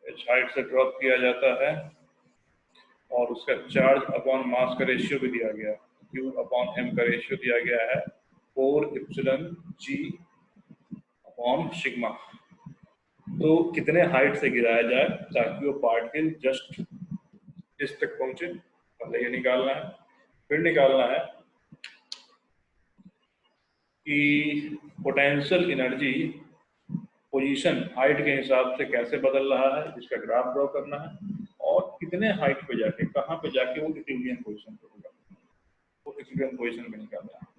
h height से drop किया जाता है और उसका चार्ज अपॉन मास का रेशियो भी दिया गया है, Q अपॉन m का रेशियो दिया गया है 4 एप्सिलॉन g अपॉन सिग्मा। तो कितने हाइट से गिराया जाए ताकि वो पार्टिकल जस्ट इस तक पहुंचे, पहले ये निकालना है। फिर निकालना है कि पोटेंशियल एनर्जी पोजीशन हाइट के हिसाब से कैसे बदल रहा है, जिसका ग्राफ ड्रॉ करना है, और कितने हाइट पे जाके, कहाँ पे जाके वो इक्विलिब्रियम पोजीशन पे होगा, वो इक्विलिब्रियम पोजीशन पे निकालना है।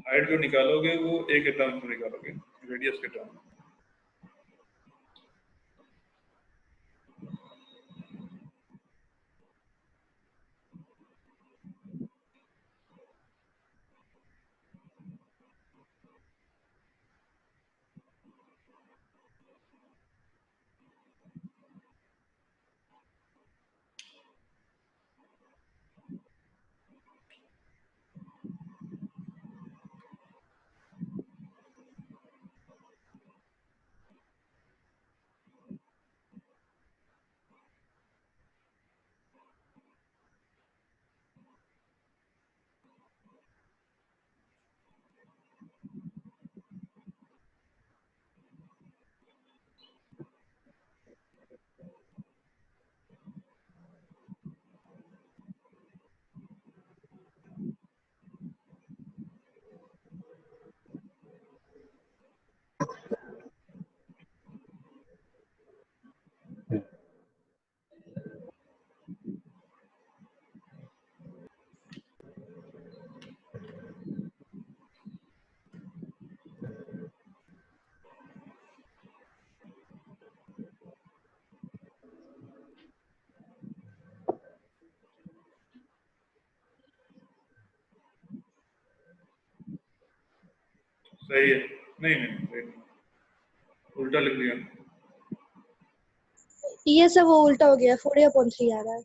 हाइट जो निकालोगे वो ए के टर्म में निकालोगे, रेडियस के टर्म में। सही है, नहीं नहीं सही नहीं, उल्टा लिख दिया। ये सब वो उल्टा हो गया, 4a/3 आ रहा है।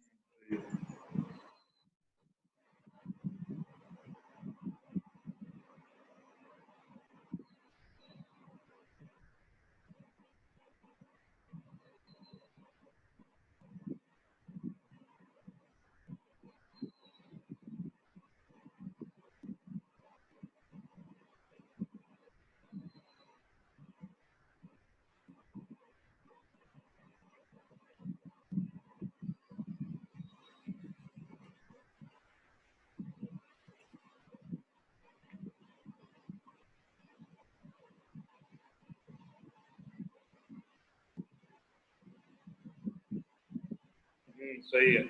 सही है,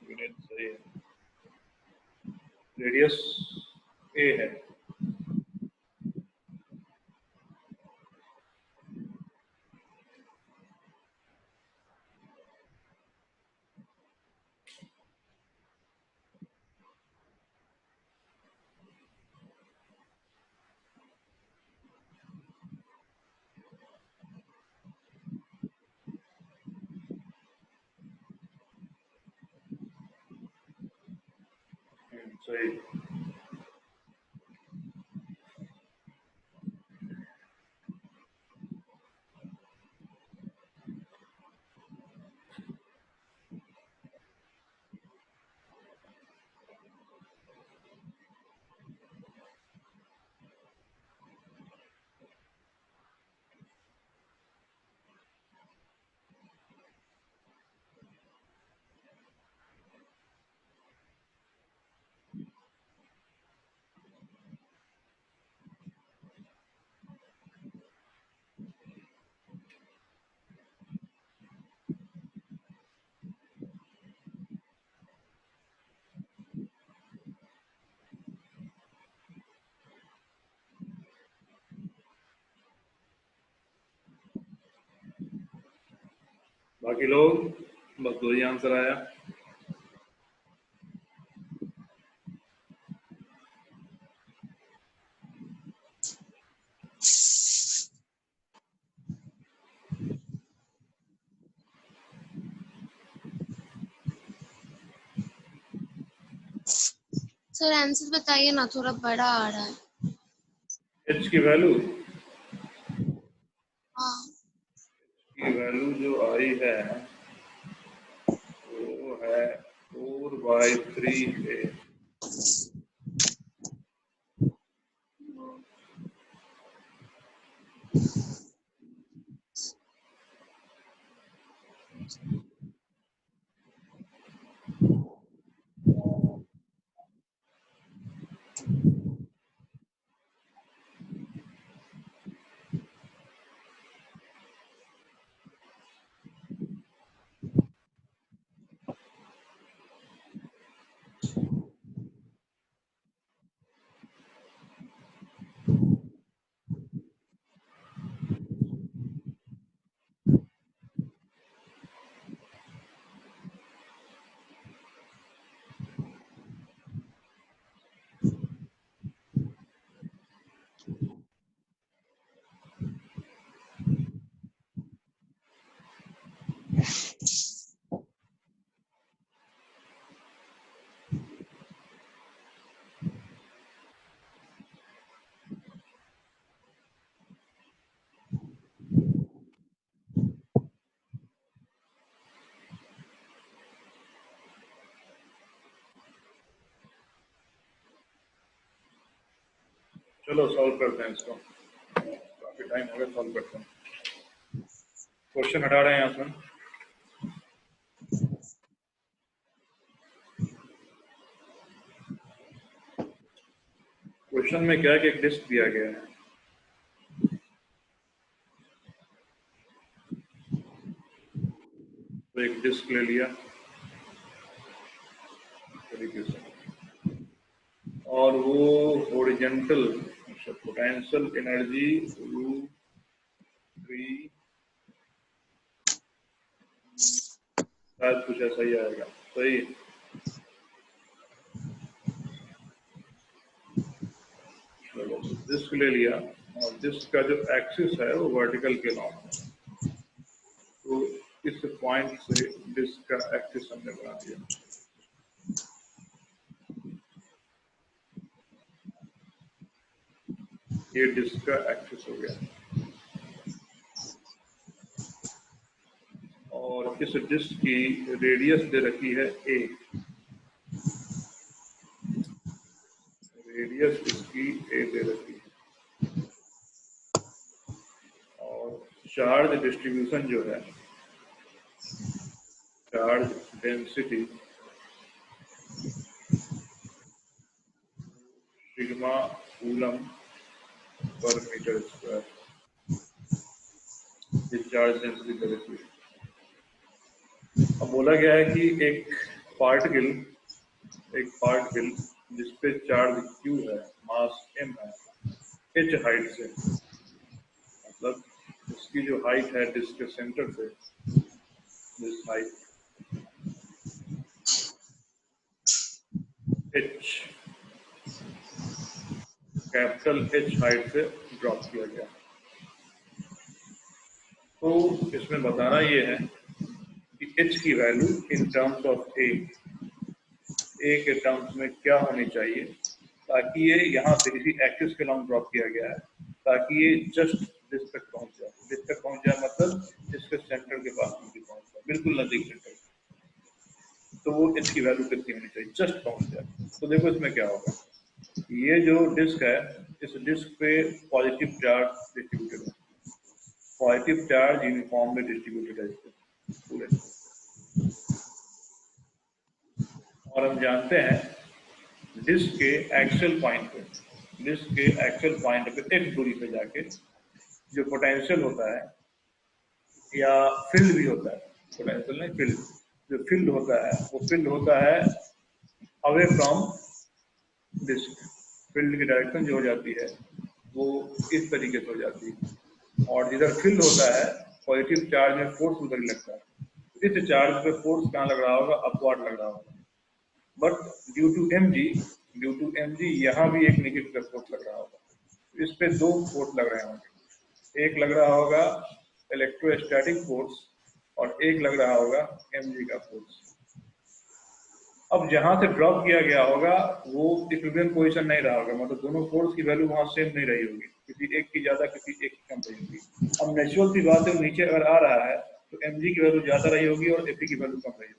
यूनिट सही है, रेडियस ए है। सही। बाकी लोग बस 2 ही आंसर आया। सर आंसर बताइए ना, थोड़ा बड़ा आ रहा है। एच की वैल्यू हाँ की वैल्यू जो आई है वो है 4/3 a। चलो सॉल्व करते हैं इसको, काफी टाइम हो गया, सॉल्व करते हैं। क्वेश्चन हटा रहे हैं यहाँ से। क्वेश्चन में क्या है कि एक डिस्क दिया गया है, तो एक डिस्क ले लिया तरीके से, और वो हॉरिजॉन्टल पोटेंशियल एनर्जी √3 शायद कुछ ऐसा ही आएगा। सही। चलो डिस्क ले लिया, और डिस्क का जो एक्सिस है वो वर्टिकल के लॉन्ग है, तो इस पॉइंट से डिस्क का एक्सिस हमने बना दिया। ये डिस्क का एक्सिस हो गया, और इस डिस्क की रेडियस दे रखी है a। रेडियस इसकी a दे रखी है, और चार्ज डिस्ट्रीब्यूशन जो है, चार्ज डेंसिटी सिग्मा कूलम पर मीटर स्क्वायर, ये चार्ज डेंसिटी दे रखी है। अब बोला गया है कि एक पार्टिकल जिसपे चार्ज q है, मास m है, h हाइट से, मतलब इसकी जो हाइट है डिस्क के सेंटर से, this height h, capital H height से ड्रॉप किया गया। तो इसमें बताना ये है कि h की value in terms of a ए के टर्म्स में क्या होनी चाहिए, ताकि ये यहाँ से इसी एक्सिस के लॉन्ग ड्रॉप किया गया है, ताकि ये जस्ट दिस तक पहुंच जाए। दिस तक पहुंच जाए मतलब इसके सेंटर के पास नजदीक पहुंच जाए, बिल्कुल नजदीक सेंटर। तो वो इसकी वैल्यू कितनी होनी चाहिए, जस्ट पहुंच जाए। तो देखो इसमें क्या होगा, ये जो डिस्क है, इस डिस्क पे पॉजिटिव चार्ज डिस्ट्रीब्यूटेड है, पॉजिटिव चार्ज यूनिफॉर्मली डिस्ट्रीब्यूटेड है इसके पूरे। और हम जानते हैं डिस्क के एक्सियल पॉइंट पे, डिस्क के एक्सियल पॉइंट पे एक दूरी पे जाके जो पोटेंशियल होता है या फील्ड भी होता है, पोटेंशियल नहीं फील्ड, जो फील्ड होता है वो फील्ड होता है अवे फ्रॉम डिस्क। फील्ड की डायरेक्शन जो हो जाती है वो इस तरीके से हो जाती है, और जिधर फील्ड होता है पॉजिटिव चार्ज में फोर्स उधर ही लगता है। इस चार्ज पे फोर्स कहाँ लग रहा होगा, अपवर्ड लग रहा होगा। But due to M G यहाँ भी एक नेगेटिव फोर्स लग रहा होगा। इस पे दो फोर्स लग रहे होंगे, एक लग रहा होगा इलेक्ट्रोस्टैटिक फोर्स और एक लग रहा होगा mg का फोर्स। अब जहां से ड्रॉप किया गया होगा वो इक्विलिब्रियम पोजीशन नहीं रहा होगा, मतलब दोनों फोर्स की वैल्यू वहां सेम नहीं रही होगी, किसी एक की ज्यादा किसी एक की कम रही होगी। अब नेचुरल सी बात है, नीचे अगर आ रहा है तो mg की वैल्यू ज्यादा रही होगी और fe की वैल्यू कम रही होगी,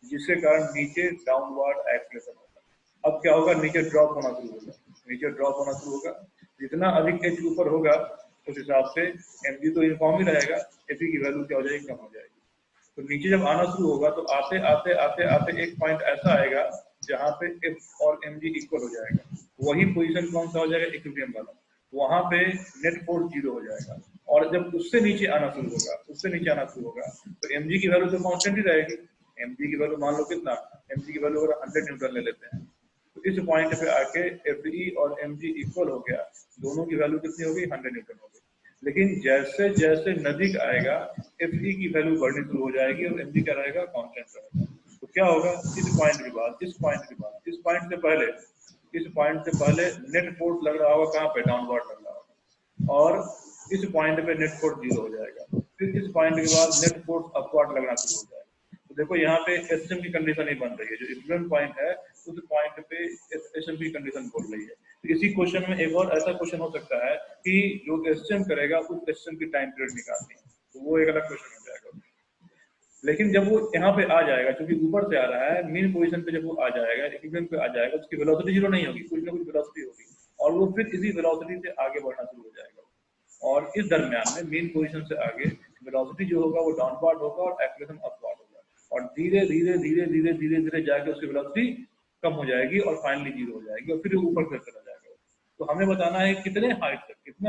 जिसके कारण नीचे डाउनवर्ड एक्सीलरेशन होगा। अब क्या होगा, नीचे ड्रॉप होना शुरू होगा, नीचे ड्रॉप होना शुरू होगा। जितना अधिक एच ऊपर होगा उस हिसाब से mg तो यूनिफॉर्म ही रहेगा, fe की वैल्यू क्या हो जाएगी, कम हो जाएगी। तो नीचे जब आना शुरू होगा तो आते आते आते आते एक पॉइंट ऐसा आएगा जहाँ पे एफ और mg इक्वल हो जाएगा। वही पोजीशन कौन सा हो जाएगा, इक्विलिब्रियम वाला, वहां पे नेट फोर्स जीरो हो जाएगा। और जब उससे नीचे आना शुरू होगा, उससे नीचे आना शुरू होगा तो mg की वैल्यू तो कांस्टेंट ही रहेगी। mg की वैल्यू मान लो कितना, mg की वैल्यू अगर 100 न्यूटन ले लेते हैं तो इस पॉइंट पे आके fe और mg इक्वल हो गया, दोनों की वैल्यू कितनी हो गई, 100 न्यूटन हो गई। लेकिन जैसे जैसे नजदीक आएगा fe की वैल्यू बढ़नी शुरू हो जाएगी और mg क्या रहेगा, कांस्टेंट रहेगा। तो क्या होगा, इस पॉइंट के बाद, इस पॉइंट के बाद, इस पॉइंट से पहले, इस पॉइंट से पहले नेट फोर्स लग रहा होगा कहाँ पे, डाउनवर्ड लग रहा होगा, और इस पॉइंट पे नेट फोर्स जीरो हो जाएगा। फिर इस पॉइंट के बाद नेट फोर्स अपवर्ड लगना शुरू हो जाएगा। तो देखो यहाँ पे एसएम की कंडीशन ही बन रही है, जो इक्विलिब्रियम पॉइंट है उस पॉइंट पे एसएम की कंडीशन बोल रही है। तो इसी क्वेश्चन में एक और ऐसा क्वेश्चन हो सकता है कि जो एसएम करेगा उस एसएम की टाइम पीरियड निकालनी है, तो वो एक अलग क्वेश्चन हो जाएगा। लेकिन जब वो यहाँ पे आ जाएगा, क्योंकि ऊपर से आ रहा है मेन पोजीशन पे, जब वो आ जाएगा इक्विलिब्रियम पे आ जाएगा, उसकी वेलोसिटी जीरो नहीं होगी, कुछ ना कुछ वेलोसिटी होगी, और वो फिर इसी वेलोसिटी से आगे बढ़ना शुरू हो जाएगा। और इस दरमियान में मेन पोजीशन से आगे वेलोसिटी जो होगा वो डाउनवर्ड होगा और एक्सीलरेशन अपवर्ड होगा, और धीरे धीरे धीरे धीरे धीरे धीरे जाके उसकी वेलोसिटी कम हो जाएगी और फाइनली जीरो हो जाएगी, और फिर ऊपर से चला जाएगा। तो हमें बताना है कितने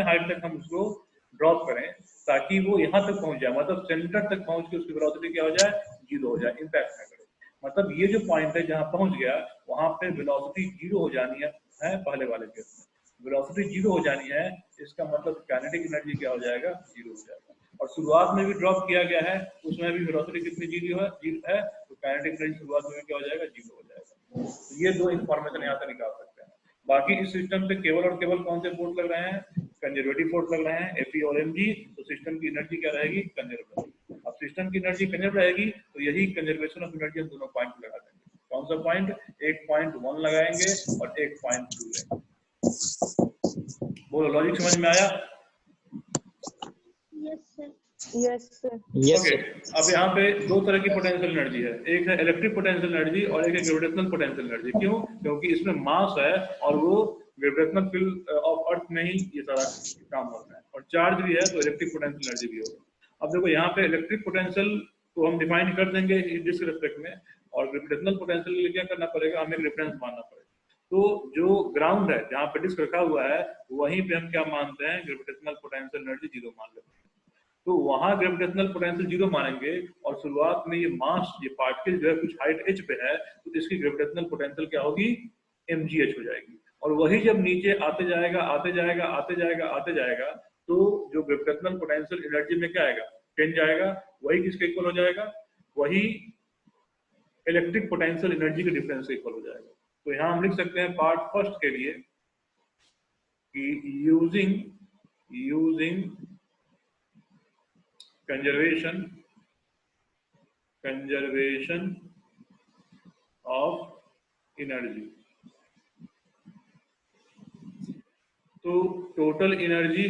हाइट तक हम उसको ड्रॉप करें ताकि वो यहाँ तक पहुंच जाए, मतलब सेंटर तक पहुंच के उसकी वेलोसिटी क्या हो जाए, जीरो हो जाए, इम्पैक्ट ना करे। मतलब ये जो पॉइंट है जहाँ पहुंच गया वहां पे वेलोसिटी जीरो हो जानी है पहले वाले केस में वेलोसिटी जीरो हो जानी है, इसका मतलब काइनेटिक एनर्जी क्या हो जाएगा, जीरो हो जाएगा। और शुरुआत में भी ड्रॉप किया गया है, उसमें भी वेलोसिटी कितनी जीरो है, तो काइनेटिक एनर्जी शुरुआत में क्या हो जाएगा, जीरो हो जाएगा। तो ये दो इंफॉर्मेशन यहाँ से निकाल सकते हैं। बाकी इस सिस्टम से केवल और केवल कौन से फोर्स लग रहे हैं, कंजर्वेटिव फोर्स लग रहे हैं, fe और mg, तो सिस्टम की एनर्जी क्या रहेगी, कंजर्व रहेगी। अब सिस्टम की एनर्जी कंजर्व रहेगी तो यही कंजर्वेशन ऑफ एनर्जी हम दोनों पॉइंट लगा देंगे। कौन सा पॉइंट, एक पॉइंट 1 लगाएंगे और एक पॉइंट 2 लेंगे। बोलो, लॉजिक समझ में आया? Yes sir. ओके, अब यहाँ पे दो तरह की पोटेंशियल एनर्जी है, एक है इलेक्ट्रिक पोटेंशियल एनर्जी और एक है ग्रेविटेशनल पोटेंशियल एनर्जी। क्यों? क्योंकि इसमें मास है और वो ग्रेविटेशनल फील्ड ऑफ अर्थ में ही ये सारा काम होता है, और चार्ज भी है तो इलेक्ट्रिक पोटेंशियल एनर्जी भी होगा। अब देखो यहाँ पे इलेक्ट्रिक पोटेंशियल को हम डिफाइन कर देंगे जिस रिस्पेक्ट में, और ग्रेविटेशनल पोटेंशियल के लिए क्या करना पड़ेगा, हमें रेफरेंस मानना पड़ेगा। तो जो ग्राउंड है जहाँ पे डिस्क रखा हुआ है वहीं पे हम क्या मानते हैं, ग्रेविटेशनल पोटेंशियल एनर्जी जीरो मान लेते हैं। तो वहां ग्रेविटेशनल पोटेंशियल जीरो मानेंगे, और शुरुआत में ये मास, ये पार्टिकल जो है कुछ हाइट h पे है, तो इसकी ग्रेविटेशनल पोटेंशियल क्या होगी, mgh हो जाएगी। और वही जब नीचे आते जाएगा आते जाएगा आते जाएगा आते जाएगा, तो जो ग्रेविटेशनल पोटेंशियल एनर्जी में क्या आएगा, 10 जाएगा, वही किसके इक्वल हो जाएगा, वही इलेक्ट्रिक पोटेंशियल एनर्जी के डिफरेंस से इक्वल हो जाएगा। तो यहाँ हम लिख सकते हैं पार्ट फर्स्ट के लिए कि यूजिंग conservation of एनर्जी। तो total energy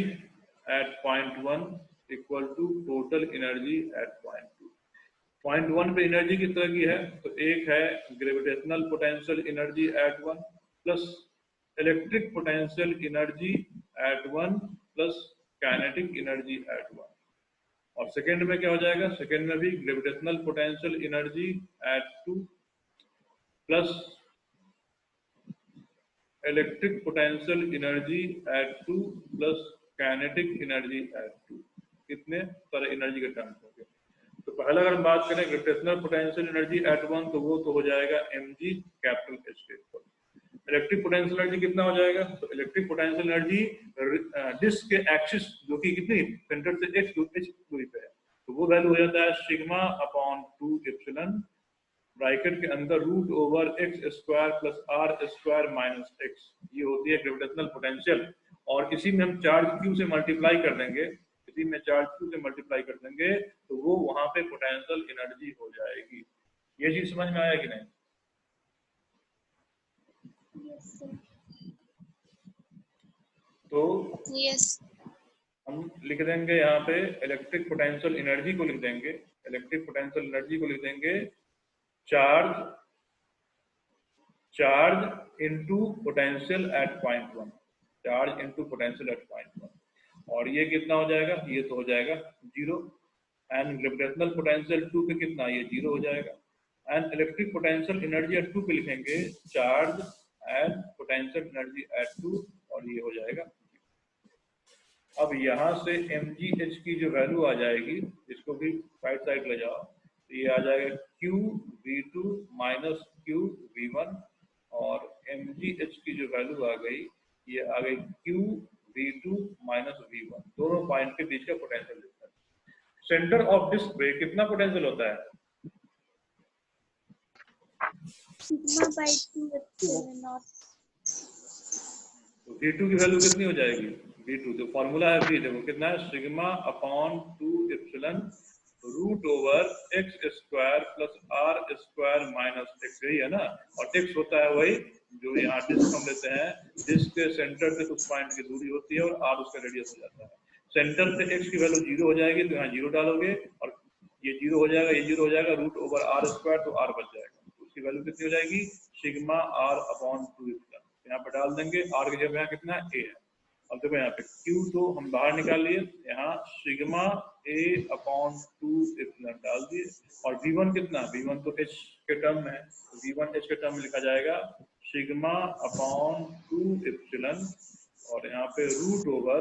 at point 1 equal to total energy at point 2। Point 1 पे एनर्जी किस तरह की है, तो एक है gravitational potential energy at 1 plus electric potential energy at 1 plus kinetic energy at 1। और सेकेंड में क्या हो जाएगा, सेकेंड में भी gravitational potential energy at 2 plus electric potential energy at 2 plus kinetic energy at 2। कितने सारे एनर्जी के टर्म्स होंगे। तो पहला अगर हम बात करें ग्रेविटेशनल पोटेंशियल एनर्जी एट 1, तो वो तो हो जाएगा mg कैपिटल H के इक्वल। इलेक्ट्रिक पोटेंशियल एनर्जी कितना हो जाएगा, तो इलेक्ट्रिक पोटेंशियल एनर्जी डिस्क के एक्सिस जो कि कितनी सेंटर से h दूरी पे है, तो वो वैल्यू हो जाता है सिग्मा अपॉन 2 एप्सिलॉन ब्रैकेट के अंदर root over x square plus r square minus x। ये होती है ग्रेविटेशनल पोटेंशियल। और इसी में हम चार्ज q से मल्टीप्लाई कर देंगे, इसी में चार्ज q से मल्टीप्लाई कर देंगे तो वो वहां पे पोटेंशियल एनर्जी हो जाएगी। ये चीज समझ में आया कि नहीं? Yes, sir. तो यस हम लिख देंगे यहाँ पे इलेक्ट्रिक पोटेंशियल एनर्जी को लिख देंगे, इलेक्ट्रिक पोटेंशियल एनर्जी को लिख देंगे charge into potential at point 1, charge into potential at point 1। और ये कितना हो जाएगा, ये तो हो जाएगा 0। एंड ग्रेविटेशनल पोटेंशियल 2 पे कितना, ये 0 हो जाएगा। And electric potential energy at 2 पे लिखेंगे charge and potential energy at 2, और ये हो जाएगा। अब यहाँ से mgh की जो वैल्यू आ जाएगी, इसको भी राइट साइड ले जाओ, तो ये आ जाएगा q v2 minus q v1। और mgh की जो वैल्यू आ गई, ये आ गई q v2 माइनस v1। दोनों पॉइंट के बीच का potential difference. Centre of disc पे कितना पोटेंशियल होता है, Sigma by 2 epsilon naught. तो v2 की वैल्यू कितनी हो जाएगी, v2 तो फॉर्मूला है v, देखो कितना है sigma upon 2 epsilon root over x square plus r square minus x, यही है ना। और x होता है वही जो यहाँ डिस्क हम लेते हैं, डिस्क के सेंटर से उस पॉइंट की दूरी होती है और r उसका रेडियस हो जाता है। सेंटर से x की वैल्यू 0 हो जाएगी, तो यहाँ 0 डालोगे और ये 0 हो जाएगा, ये 0 हो जाएगा, रूट ओवर r स्क्वायर, तो r बच जाएगा। उसकी वैल्यू कितनी हो जाएगी, सिग्मा r अपॉन 2 एप्सिलॉन। यहाँ पे डाल देंगे, r की जगह यहाँ कितना है, a है। अब देखो यहाँ पे q तो हम बाहर निकाल लिए, यहाँ सिग्मा a अपॉन 2 एप्सिलॉन डाल दिए। और v1 कितना, v1 तो h के टर्म में है, तो v1 h के टर्म में लिखा जाएगा सिग्मा अपॉन 2 एप्सिलॉन, और यहाँ पे root over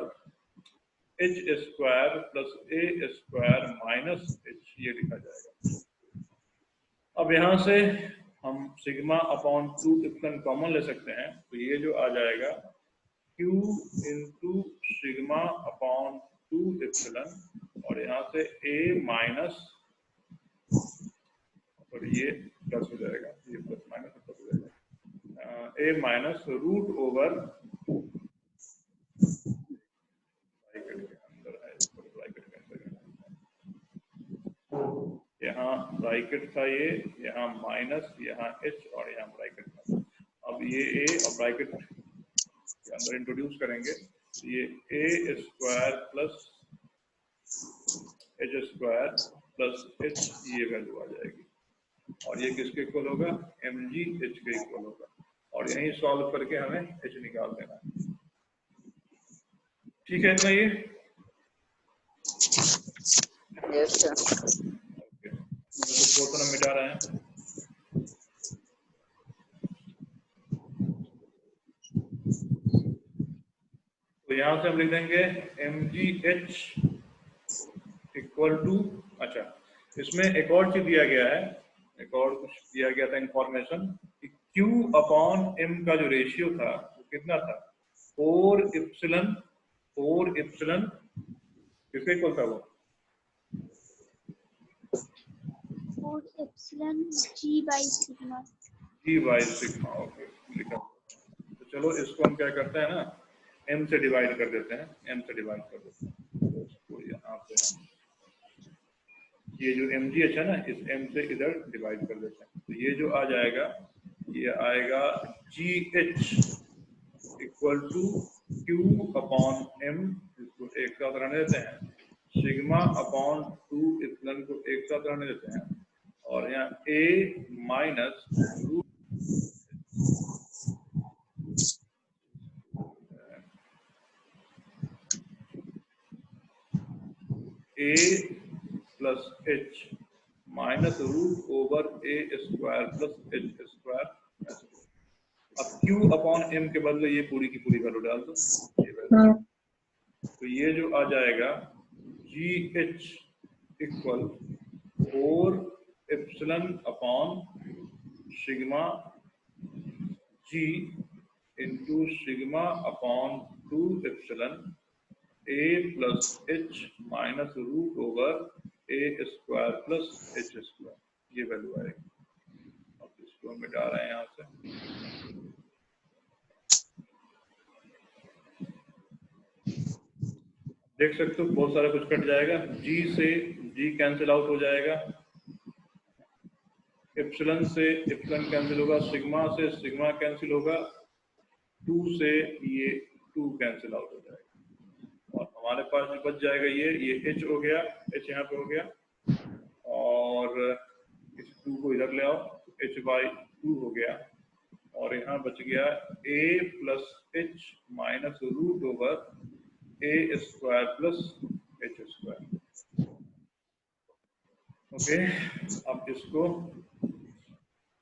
h square plus a square minus h, ये लिखा जाएगा। अब यहाँ से हम सिग्मा अपॉन 2 एप्सिलॉन कॉमन ले सकते हैं, तो ये जो आ जाएगा q into sigma upon 2 epsilon, और यहाँ से a माइनस, और ये प्लस हो जाएगा, ये प्लस माइनस प्लस हो जाएगा, a minus root over bracket के अंदर है, ब्रैकेट के अंदर यहाँ ब्रैकेट था ये, यहाँ माइनस, यहाँ h और यहाँ ब्रैकेट था। अब ये a और ब्रैकेट के अंदर इंट्रोड्यूस करेंगे, ये a square plus h square plus h, ये वैल्यू आ जाएगी। और ये किसके इक्वल होगा, mg h के इक्वल होगा। और यहीं सॉल्व करके हमें h निकाल देना है। ठीक है इतना ये, यस सर। ओके, फोटो हम मिटा रहे हैं। तो यहाँ से हम लिख देंगे mgh इक्वल टू, अच्छा इसमें एक और चीज दिया गया है, एक और कुछ दिया गया था इंफॉर्मेशन, q अपॉन m का जो रेशियो था वो कितना था, 4 एप्सिलॉन किसके इक्वल था वो, 4 epsilon g by sigma. g by sigma. Okay लिखा। तो चलो इसको हम क्या करते हैं ना, m से डिवाइड कर देते हैं, m से डिवाइड कर देते हैं। तो इसको यहाँ पे हम ये जो mgh है ना, इस m से इधर डिवाइड कर देते हैं, तो ये जो आ जाएगा ये आएगा GH equal to Q upon M, इसको एक साथ रहने देते हैं, सिग्मा अपॉन 2 इप्सिलॉन को एक साथ रहने देते हैं, और यहाँ A minus root A plus H minus root over A square plus H square. अब Q अपॉन M के बदले ये पूरी की पूरी वैल्यू डाल दो, ये वैल्यू, तो ये जो आ जाएगा GH equal 4 epsilon upon sigma G into sigma upon 2 epsilon A plus H minus root over A square plus H square, ये वैल्यू आएगी। अब इसको मिटा रहे हैं यहाँ से, देख सकते हो बहुत सारा कुछ कट जाएगा, G से G कैंसिल आउट हो जाएगा, एप्सिलॉन से एप्सिलॉन कैंसिल होगा, सिग्मा से सिग्मा कैंसिल होगा, 2 से ये 2 कैंसिल आउट हो जाएगा, और हमारे पास जो बच जाएगा ये H हो गया, H यहाँ पे हो गया, और इस 2 को इधर ले आओ, H/2 हो गया, और यहाँ बच गया A plus H minus root over A square plus H square. Okay, अब इसको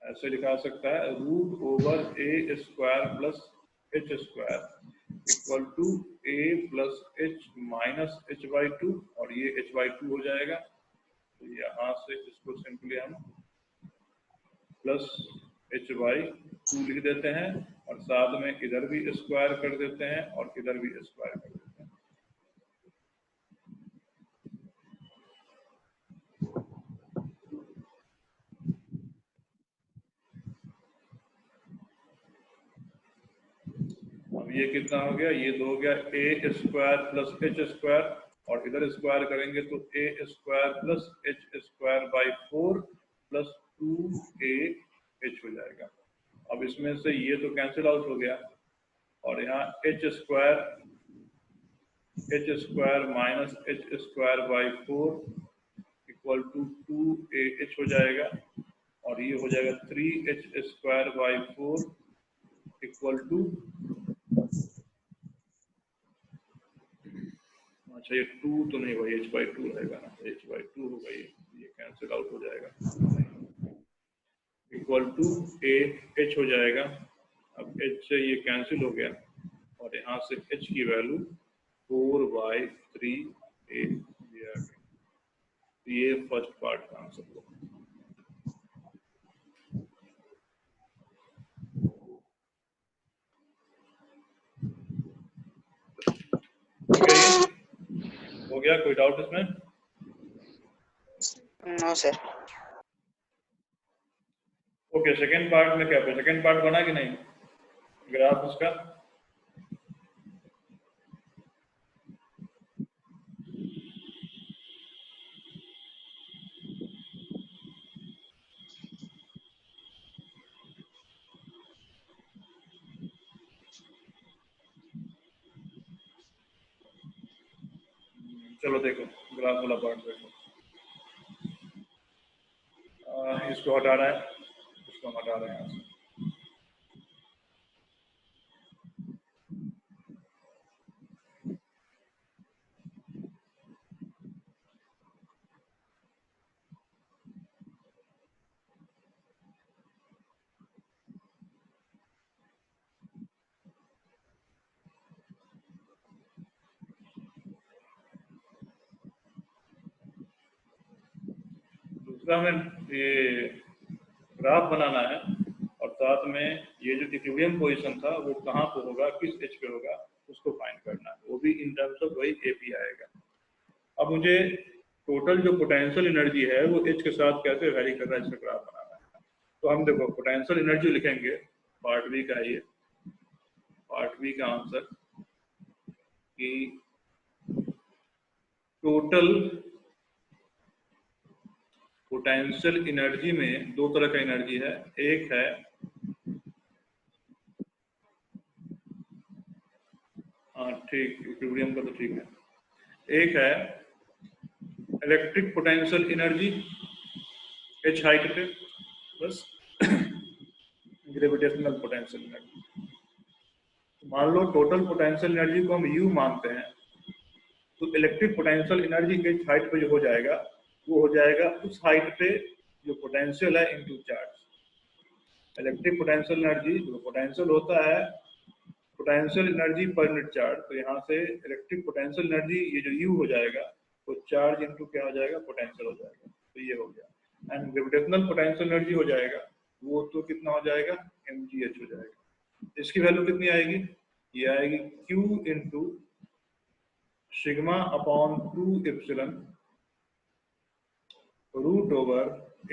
ऐसे लिखा सकता है, root over A square plus H square equal to A plus H minus H/2, और ये H/2 हो जाएगा, तो यहाँ से इसको सिंपली हम प्लस H/2 लिख देते हैं, और साथ में इधर भी स्क्वायर कर देते हैं और इधर भी स्क्वायर कर देते हैं। अब ये कितना हो गया, ये 2 हो गया, A square plus H square, और इधर स्क्वायर करेंगे तो A square plus H square by 4 plus 2AH हो जाएगा। अब इसमें से ये तो कैंसिल आउट हो गया, और यहाँ H square minus H square by 4 equal to 2AH हो जाएगा, और ये हो जाएगा 3H square by 4 equal to, अच्छा ये 2 तो नहीं भाई, H/2 रहेगा ना, H/2 होगा, ये कैंसिल आउट हो जाएगा, इक्वल टू AH हो जाएगा। अब H से ये कैंसिल हो गया, और यहाँ से H की वैल्यू 4/3A दिया गया। ये फर्स्ट पार्ट का आंसर होगा। हो गया, कोई डाउट इसमें? No sir. Okay, second part में क्या, सेकेंड पार्ट बना कि नहीं ग्राफ उसका? चलो देखो ग्राफ वाला पार्ट देखो, इसको हटा रहा है, इसको हटा रहे हैं यहाँ से। दूसरा में ये ग्राफ बनाना है, और साथ में ये जो इक्विलिब्रियम पोजीशन था वो कहाँ पे होगा, किस एच पे होगा, उसको फाइंड करना है, वो भी इन टर्म्स ऑफ वही AP आएगा। अब मुझे टोटल जो पोटेंशियल एनर्जी है वो एच के साथ कैसे वैरी कर रहा है, इसका ग्राफ बनाना है। तो हम देखो पोटेंशियल एनर्जी लिखेंगे, पार्ट बी का ये, पार्ट बी का आंसर कि टोटल पोटेंशियल एनर्जी में 2 तरह का एनर्जी है, एक है हाँ ठीक, इक्विलिब्रियम का तो ठीक है। एक है electric potential energy h height पे प्लस ग्रेविटेशनल पोटेंशियल एनर्जी। मान लो टोटल पोटेंशियल एनर्जी को हम U मानते हैं, तो electric potential energy h height पे जो हो जाएगा वो हो जाएगा उस हाइट पे जो पोटेंशियल है into charge. Electric potential energy जो पोटेंशियल होता है potential energy per unit charge, तो यहाँ से इलेक्ट्रिक पोटेंशियल एनर्जी ये जो U हो जाएगा वो चार्ज इनटू क्या हो जाएगा, पोटेंशियल हो जाएगा, तो ये हो गया। एंड ग्रेविटेशनल पोटेंशियल एनर्जी हो जाएगा वो तो कितना हो जाएगा, mgh हो जाएगा। इसकी वैल्यू कितनी आएगी, ये आएगी Q into sigma upon 2 epsilon root over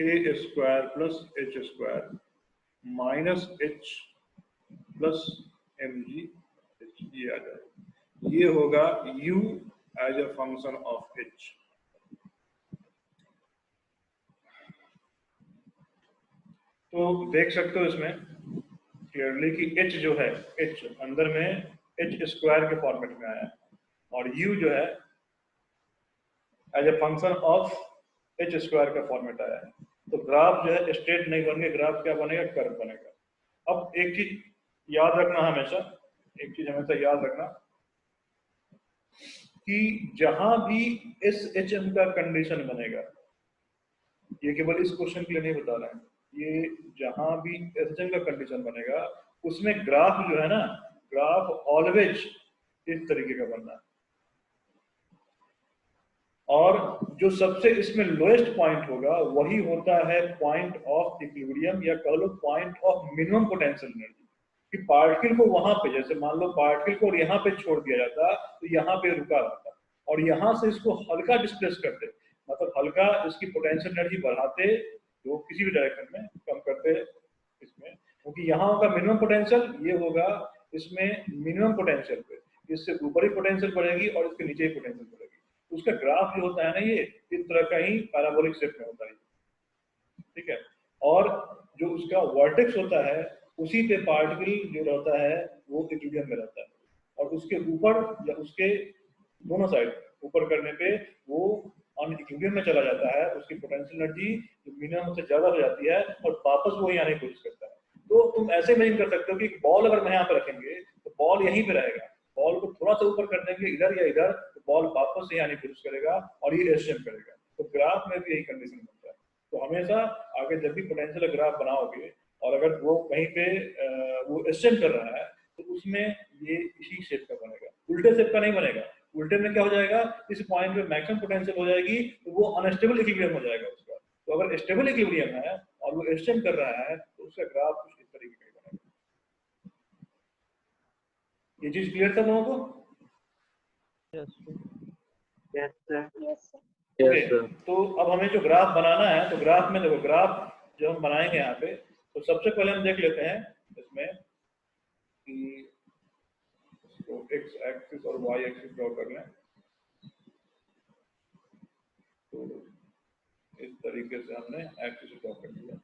a square plus h square minus h plus mg, ये आ जाएगा। ये होगा u as a function of h। तो देख सकते हो इसमें क्लियरली कि h जो है, h अंदर में h स्क्वायर के फॉर्मेट में आया है और u जो है as a function of h square का फॉर्मेट आया है। तो ग्राफ जो है स्ट्रेट नहीं बनेगा, ग्राफ क्या बनेगा, कर्व बनेगा। अब एक चीज याद रखना हमेशा, एक चीज हमेशा याद रखना कि जहां भी SHM का कंडीशन बनेगा, ये केवल इस क्वेश्चन के लिए नहीं बता रहे हैं, ये जहां भी SHM का कंडीशन बनेगा उसमें ग्राफ जो है ना, ग्राफ ऑलवेज इस तरीके का बनना है। और जो सबसे इसमें लोएस्ट पॉइंट होगा वही होता है पॉइंट ऑफ इक्विलिब्रियम, या कह लो point of minimum potential energy. कि पार्टिकल को वहां पे, जैसे मान लो पार्टिकल को यहाँ पे छोड़ दिया जाता तो यहाँ पे रुका रहता, और यहाँ से इसको हल्का डिस्प्लेस करते, मतलब हल्का इसकी पोटेंशियल एनर्जी बढ़ाते, जो किसी भी डायरेक्शन में कम करते इसमें, क्योंकि यहाँ होगा मिनिमम पोटेंशियल, ये होगा इसमें मिनिमम पोटेंशियल पे, इससे ऊपर ही पोटेंशियल बढ़ेगी और इसके नीचे ही पोटेंशियल बढ़ेगी। उसका ग्राफ जो होता है ना, ये इस तरह का ही पैराबोलिक शेप में होता है, ठीक है। और जो उसका वर्टेक्स होता है उसी पे पार्टिकल जो रहता है वो इक्विलिब्रियम में रहता है, और उसके ऊपर या उसके दोनों साइड ऊपर करने पे वो अनइक्विलिब्रियम में चला जाता है, उसकी पोटेंशियल एनर्जी मिनिमम से ज्यादा हो जाती है और वापस वो आने की कोशिश करता है। तो तुम ऐसे इमेजिन कर सकते हो कि बॉल अगर मैं यहाँ पे रखेंगे तो बॉल यहीं पे रहेगा, बॉल को थोड़ा सा ऊपर कर देंगे इधर या इधर, तो बॉल वापस से आने की कोशिश करेगा और ये एसएम करेगा। तो ग्राफ में भी यही कंडीशन बनता है। तो हमेशा आगे जब भी पोटेंशियल ग्राफ बनाओगे और अगर वो कहीं पे वो एसएम कर रहा है तो उसमें ये इसी शेप का बनेगा, उल्टे शेप का नहीं बनेगा। उल्टे में क्या हो जाएगा, इस पॉइंट पे मैक्सिमम पोटेंशियल हो जाएगी तो वो अनस्टेबल इक्विलिब्रियम हो जाएगा उसका। तो अगर स्टेबल इक्विलिब्रियम है और वो एसएम कर रहा है तो उसका ग्राफ कुछ इस तरीके का बनेगा। ये चीज क्लियर था लोगों को? Yes, sir. Yes, sir. Okay, तो अब हमें जो ग्राफ बनाना है, तो ग्राफ में देखो, ग्राफ जो हम बनाएंगे यहाँ पे, तो सबसे पहले हम देख लेते हैं इसमें कि इसको एक्स एक्सिस और वाई एक्सिस ड्रॉ कर लें। तो इस तरीके से हमने एक्सिस ड्रॉ कर लिया।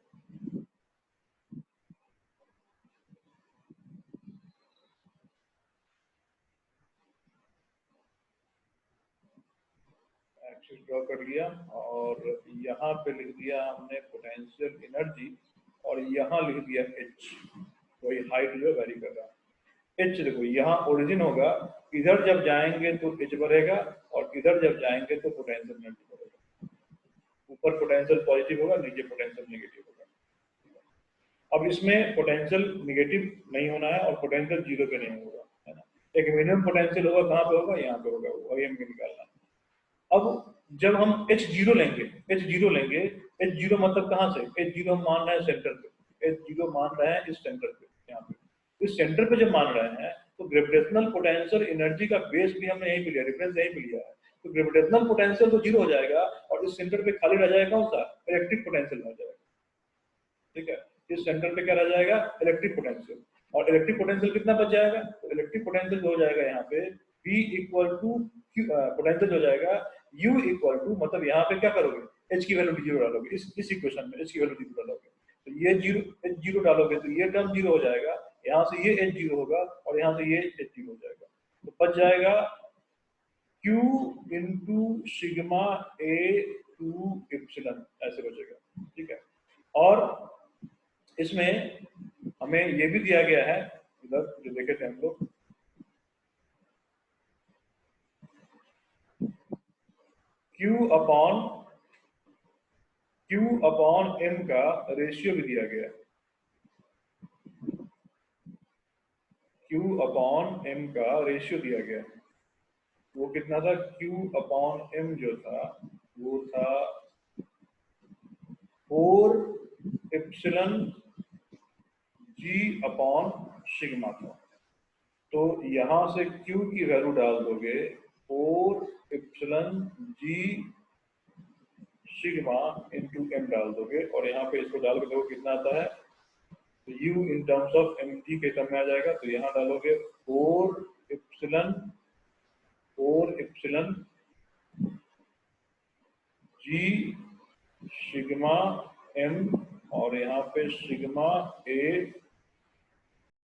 एक्सिस ड्रॉ कर लिया और यहाँ पे लिख दिया हमने पोटेंशियल एनर्जी और यहाँ लिख दिया एच, वही हाइट जो वेरी कर रहा है। एच देखो यहाँ ओरिजिन होगा, इधर जब जाएंगे तो एच बढ़ेगा और इधर जब जाएंगे तो पोटेंशियल एनर्जी बढ़ेगा। ऊपर पोटेंशियल पॉजिटिव होगा, नीचे पोटेंशियल नेगेटिव होगा। अब इसमें पोटेंशियल नेगेटिव नहीं होना है और पोटेंशियल जीरो पे नहीं होगा, है ना। एक मिनिमम पोटेंशियल होगा, कहाँ पे होगा, यहाँ पे होगा, वही हमें निकालना है। अब जब हम H0 लेंगे, H0 लेंगे, H0 मतलब कहाँ से, H0 हम मान रहे हैं सेंटर पे, H0 मान रहे हैं इस सेंटर पे, यहाँ पे इस सेंटर पे जब मान रहे हैं तो ग्रेविटेशनल पोटेंशियल एनर्जी का बेस भी हमने यहीं पे लिया, रेफरेंस यहीं पे लिया है। तो ग्रेविटेशनल पोटेंशियल तो जीरो हो जाएगा और इस सेंटर पे खाली रह जाएगा कौन सा, इलेक्ट्रिक पोटेंशियल रह जाएगा, ठीक है। इस सेंटर पे क्या रह जाएगा, इलेक्ट्रिक पोटेंशियल। और इलेक्ट्रिक पोटेंशियल कितना बच जाएगा, तो इलेक्ट्रिक पोटेंशियल हो जाएगा यहाँ पे V इक्वल टू पोटेंशियल हो जाएगा U इक्वल टू, मतलब यहाँ पे क्या करोगे, H की वैल्यू जीरो डालोगे, इस इक्वेशन में H की वैल्यू जीरो डालोगे, तो ये जीरो डालोगे तो ये टर्म जीरो हो जाएगा, यहाँ से ये H जीरो होगा और यहाँ से ये H जीरो हो जाएगा। तो बच जाएगा Q into sigma A two epsilon, ऐसे बचेगा। ठीक है, और इसमें हमें ये भी दिया गया है, इधर जो देखे थे हम लोग, Q अपॉन M का रेशियो भी दिया गया है। Q अपॉन M का रेशियो दिया गया है। वो कितना था? Q अपॉन M जो था वो था 4 इप्सिलन G अपॉन सिग्मा था। तो यहां से Q की वैल्यू डाल दोगे 4 इप्सिलन G सिग्मा इंटू M डाल दोगे, और यहाँ पे इसको डाल के देखो कितना आता है। तो U in terms of mg के टर्म में आ जाएगा, तो यहाँ डालोगे 4 इप्सिलन G सिग्मा M, और यहाँ पे सिग्मा A